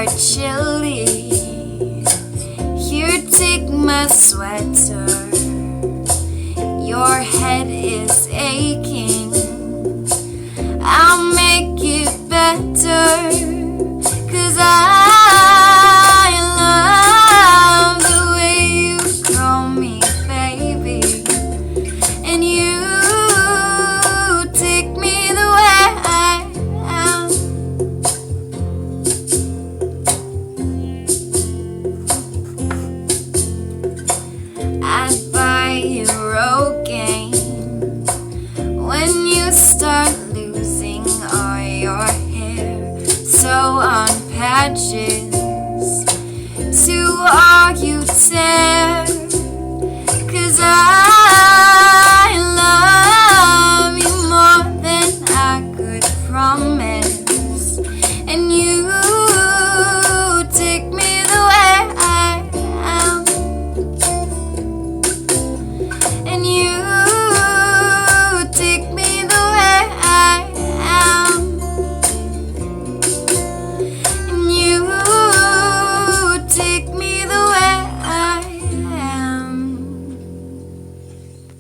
are chilly. Here, take my sweater. Your head is aching. I'll make it better, 'cause I love the way you call me baby, and you take me the way I am. I'd buy you Rogaine when you start losing all your hair. So on patches to all you tear, 'cause I love you more than I could promise.